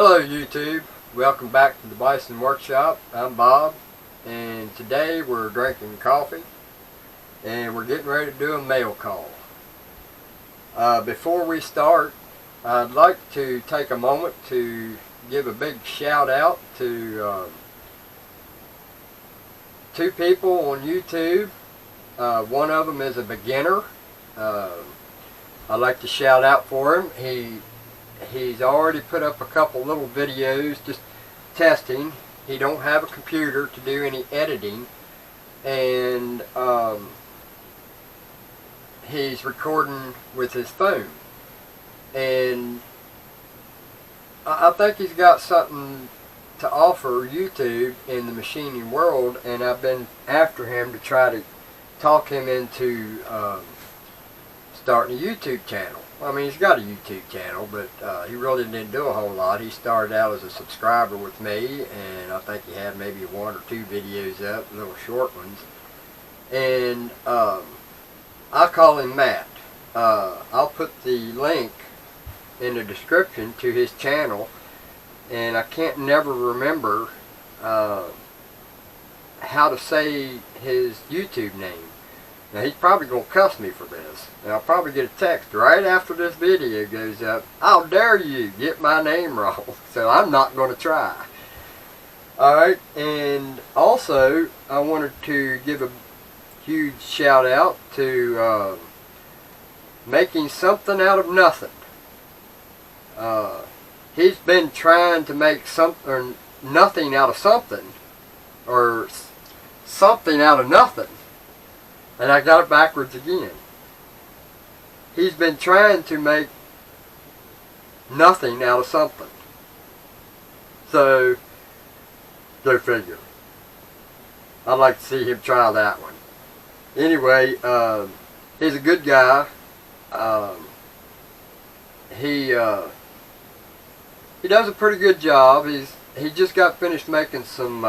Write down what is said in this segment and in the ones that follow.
Hello YouTube, welcome back to the Bison Workshop. I'm Bob, and today we're drinking coffee and we're getting ready to do a mail call. Before we start, I'd like to take a moment to give a big shout out to two people on YouTube. One of them is a beginner. I'd like to shout out for him. He's already put up a couple little videos just testing. He don't have a computer to do any editing, and he's recording with his phone, and I think he's got something to offer YouTube in the machining world, and I've been after him to try to talk him into starting a YouTube channel. I mean, he's got a YouTube channel, but he really didn't do a whole lot. He started out as a subscriber with me, and I think he had maybe one or two videos up, little short ones. And I call him Matt. I'll put the link in the description to his channel, and I can't never remember how to say his YouTube name. Now, he's probably going to cuss me for this, and I'll probably get a text right after this video goes up. How dare you get my name wrong? So I'm not going to try. Alright, and also I wanted to give a huge shout out to Making Something Out of Nothing. He's been trying to make something, nothing out of something, or something out of nothing. And I got it backwards again. He's been trying to make nothing out of something. So, go figure. I'd like to see him try that one. Anyway, he's a good guy. He does a pretty good job. He just got finished making some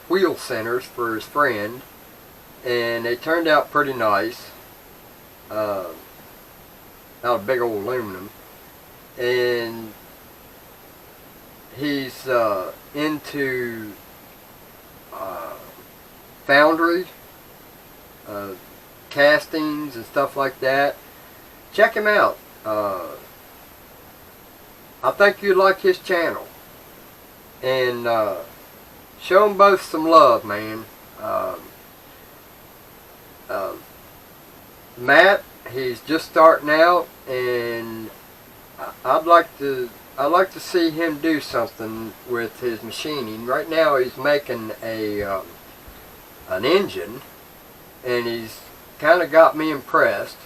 wheel centers for his friend, and they turned out pretty nice, out of big old aluminum. And he's into foundry, castings and stuff like that. Check him out. I think you'd like his channel, and show them both some love, man. Matt, he's just starting out, and I'd like to see him do something with his machining. Right now he's making an engine, and he's kind of got me impressed.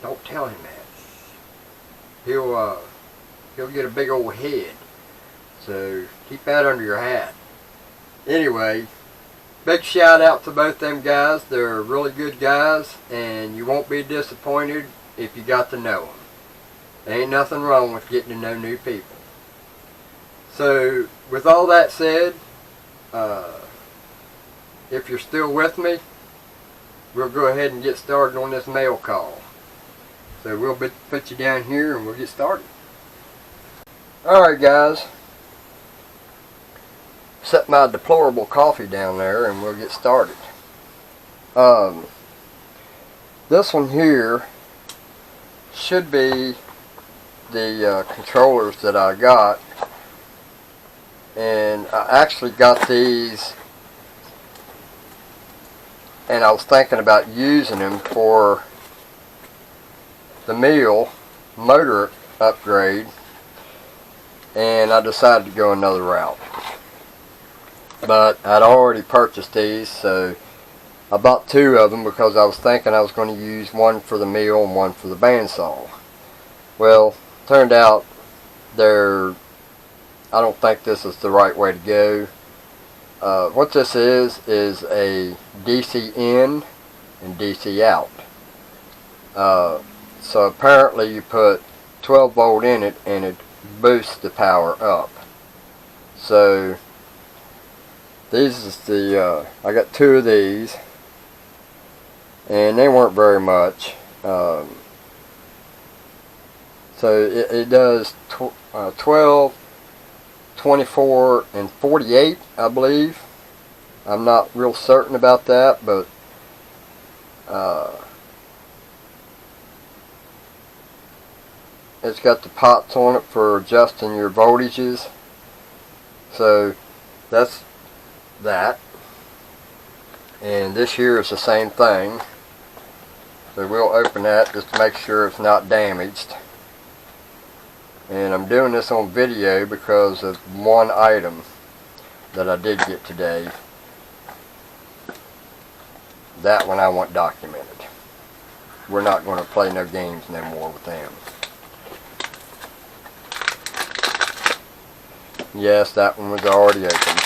Don't tell him that. He'll get a big old head, so keep that under your hat. Anyway, big shout out to both them guys. They're really good guys, and you won't be disappointed if you got to know them. There ain't nothing wrong with getting to know new people. So, with all that said, if you're still with me, we'll go ahead and get started on this mail call. So we'll put you down here and we'll get started. Alright guys, set my deplorable coffee down there and we'll get started. This one here should be the controllers that I got, and I actually got these, and I was thinking about using them for the mill motor upgrade, and I decided to go another route. But I'd already purchased these, so I bought two of them because I was thinking I was going to use one for the mill and one for the bandsaw. Well, turned out I don't think this is the right way to go. What this is a DC in and DC out. So apparently you put 12 volt in it and it boosts the power up. So these is I got two of these, and they weren't very much. So it does 12 24 and 48, I believe. I'm not real certain about that, but it's got the pots on it for adjusting your voltages. So that's that. And this here is the same thing. So we'll open that just to make sure it's not damaged. And I'm doing this on video because of one item that I did get today. That one I want documented. We're not going to play no games no more with them. Yes, that one was already open.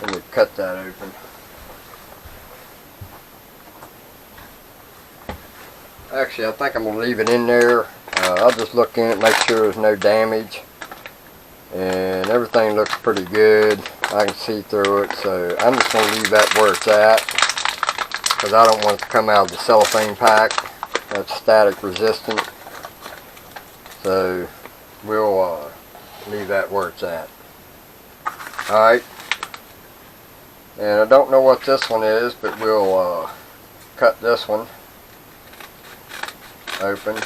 Let me cut that open. Actually, I think I'm going to leave it in there. I'll just look in it, make sure there's no damage. And everything looks pretty good. I can see through it, so I'm just going to leave that where it's at. Because I don't want it to come out of the cellophane pack. That's static resistant. So we'll leave that where it's at. Alright. And I don't know what this one is, but we'll cut this one open.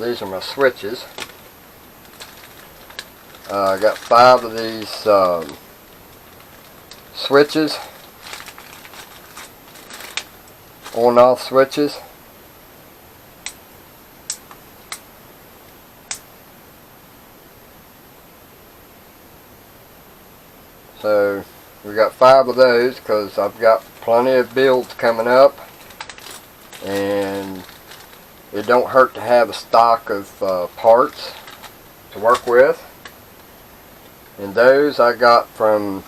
These are my switches. I got 5 of these switches, on off switches. So we got 5 of those because I've got plenty of builds coming up, and it don't hurt to have a stock of parts to work with. And those I got from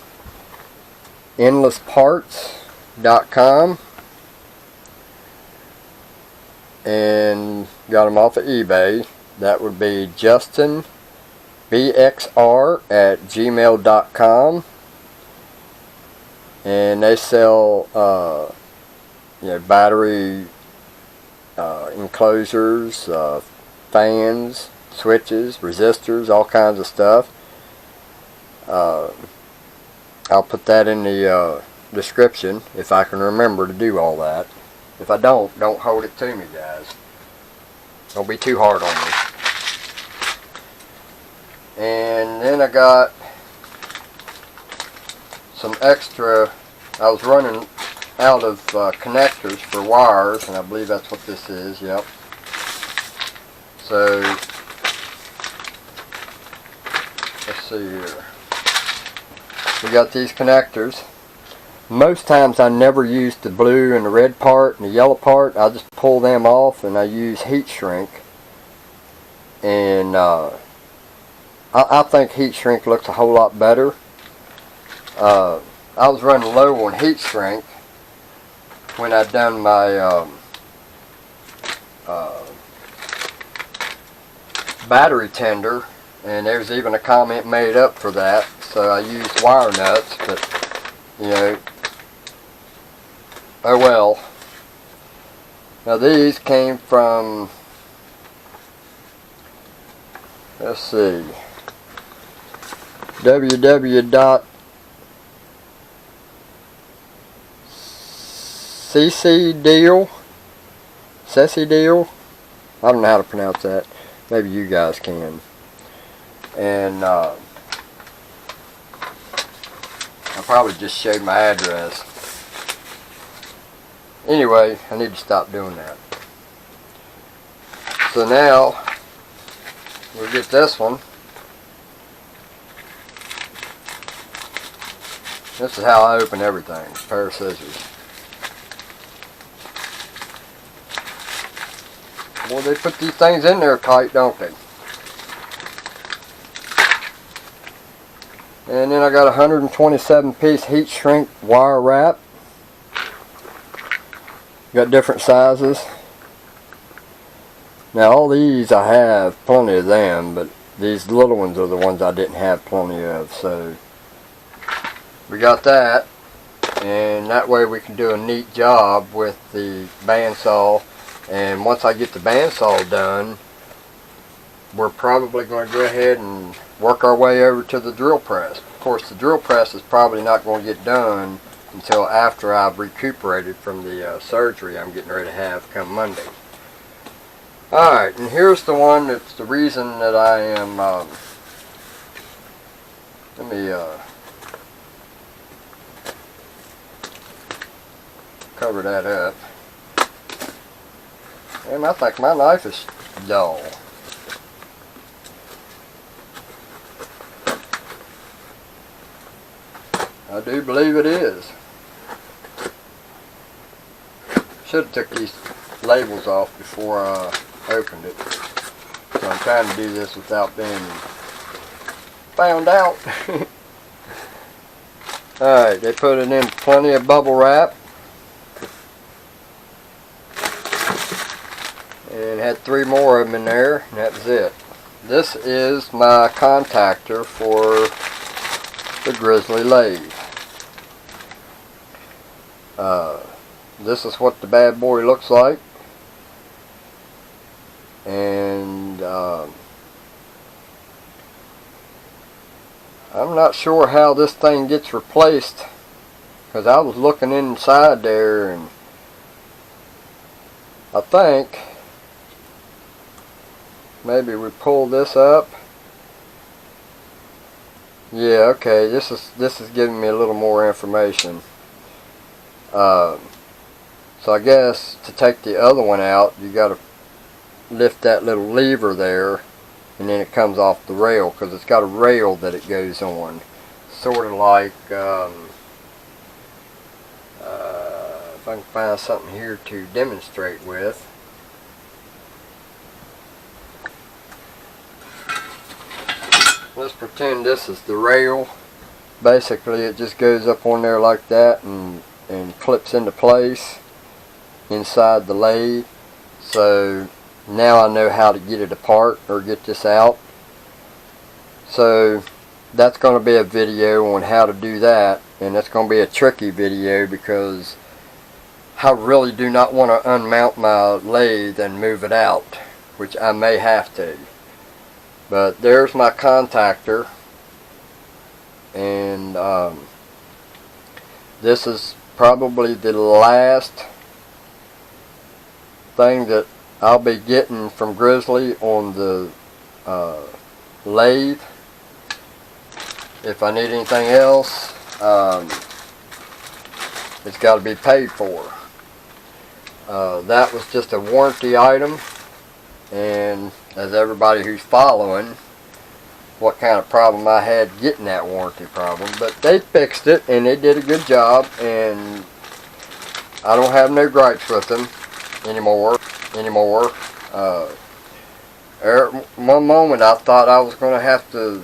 endlessparts.com and got them off of eBay. That would be justinbxr@gmail.com, and they sell battery enclosures, fans, switches, resistors, all kinds of stuff. I'll put that in the description if I can remember to do all that. If I don't hold it to me, guys. Don't be too hard on me. And then I got some extra. I was running out of connectors for wires, and I believe that's what this is. Yep. So let's see here. We got these connectors. Most times I never use the blue and the red part and the yellow part. I just pull them off and I use heat shrink. And I think heat shrink looks a whole lot better. I was running low on heat shrink when I done my battery tender, and there's even a comment made up for that. So I used wire nuts, but you know, oh well. Now these came from, let's see, www.cccdeal. I don't know how to pronounce that. Maybe you guys can. And I probably just showed my address. Anyway, I need to stop doing that. So now we'll get this one. This is how I open everything. A pair of scissors. Well, they put these things in there tight, don't they? And then I got a 127 piece heat shrink wire wrap. Got different sizes. Now all these I have plenty of them, but these little ones are the ones I didn't have plenty of. So we got that. and that way we can do a neat job with the bandsaw. And once I get the bandsaw done, we're probably going to go ahead and work our way over to the drill press. Of course, the drill press is probably not going to get done until after I've recuperated from the surgery I'm getting ready to have come Monday. Alright, and here's the one that's the reason that I am, let me cover that up. And I think my knife is dull. I do believe it is. Should have took these labels off before I opened it. So I'm trying to do this without being found out. Alright, they put it in plenty of bubble wrap. And had 3 more of them in there, and that was it. This is my contactor for the Grizzly lathe. This is what the bad boy looks like. And I'm not sure how this thing gets replaced, because I was looking inside there, and I think maybe we pull this up. Yeah, okay, this is giving me a little more information. So I guess to take the other one out, you got to lift that little lever there, and then it comes off the rail, because it's got a rail that it goes on, sort of like if I can find something here to demonstrate with. Let's pretend this is the rail. Basically it just goes up on there like that and clips into place inside the lathe. So now I know how to get it apart or get this out. So that's going to be a video on how to do that, and that's going to be a tricky video because I really do not want to unmount my lathe and move it out, which I may have to. But there's my contactor, and this is probably the last thing that I'll be getting from Grizzly on the lathe. If I need anything else, it's got to be paid for. That was just a warranty item, and as everybody who's following what kind of problem I had getting that warranty problem, but they fixed it and they did a good job, and I don't have no gripes with them anymore. One moment I thought I was going to have to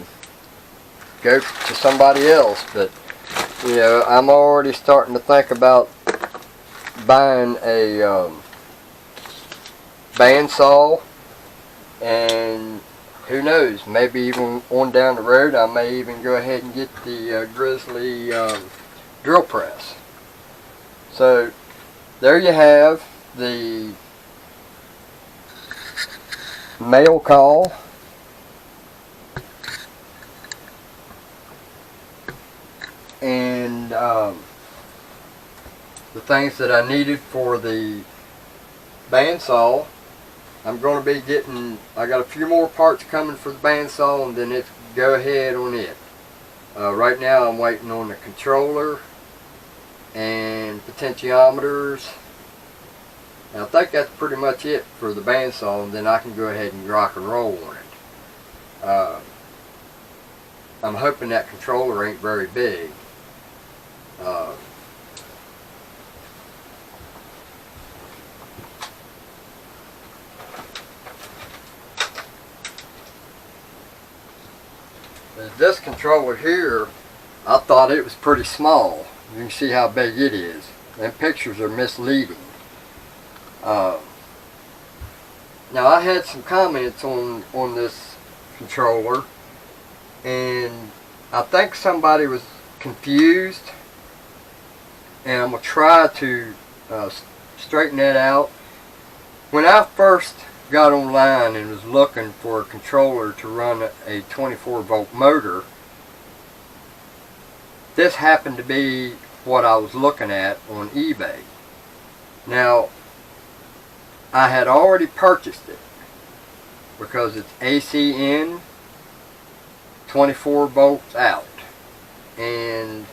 go to somebody else, but you know, I'm already starting to think about buying a bandsaw, and who knows, maybe even on down the road I may even go ahead and get the Grizzly drill press. So there you have the mail call. And the things that I needed for the bandsaw. I'm going to be getting, I got a few more parts coming for the bandsaw, and then it's go ahead on it. Right now I'm waiting on the controller and potentiometers. And I think that's pretty much it for the bandsaw, and then I can go ahead and rock and roll on it. I'm hoping that controller ain't very big. This controller here, I thought it was pretty small. You can see how big it is. And pictures are misleading. Now I had some comments on this controller, and I think somebody was confused and I'm going to try to straighten that out. When I first got online and was looking for a controller to run a 24 volt motor, this happened to be what I was looking at on eBay. Now, I had already purchased it because it's AC in, 24 volts out, and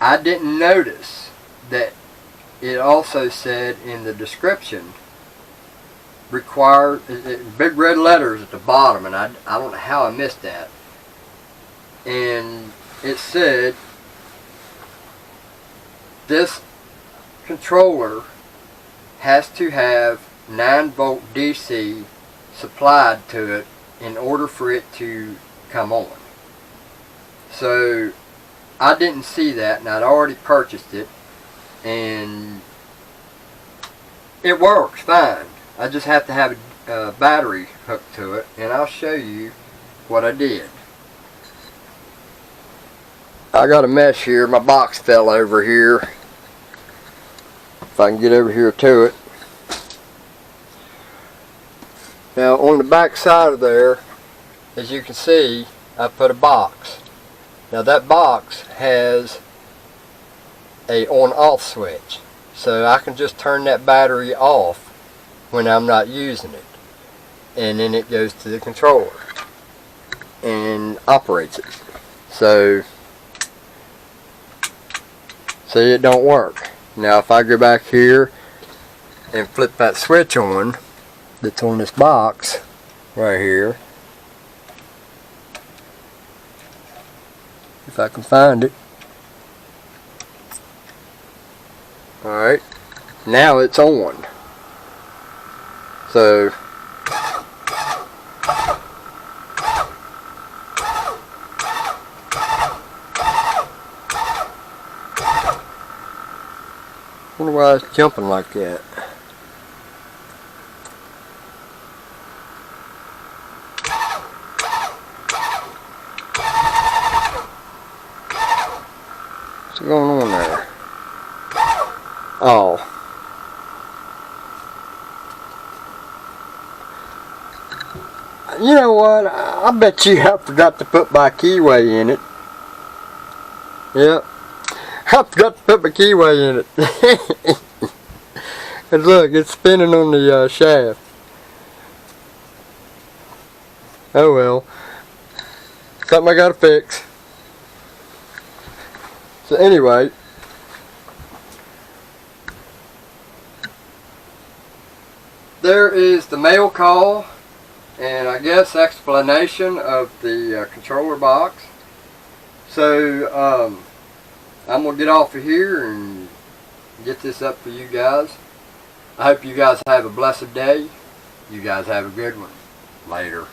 I didn't notice that it also said in the description required, big red letters at the bottom, and I don't know how I missed that, and it said this controller has to have 9 volt DC supplied to it in order for it to come on. So I didn't see that, and I'd already purchased it, and it works fine. I just have to have a battery hooked to it, and I'll show you what I did. I got a mess here. My box fell over here. If I can get over here to it. Now on the back side of there, as you can see, I put a box. Now that box has a on-off switch, so I can just turn that battery off when I'm not using it, and then it goes to the controller and operates it. So see, it don't work. Now if I go back here and flip that switch on that's on this box right here, if I can find it. Alright, now it's on. So I wonder why it's jumping like that. What's going on there? Oh. You know what? I bet you I forgot to put my keyway in it. Yep. I forgot to put my keyway in it. And look, it's spinning on the shaft. Oh well. Something I gotta fix. So anyway, there is the mail call and I guess explanation of the controller box. So I'm going to get off of here and get this up for you guys. I hope you guys have a blessed day. You guys have a good one. Later.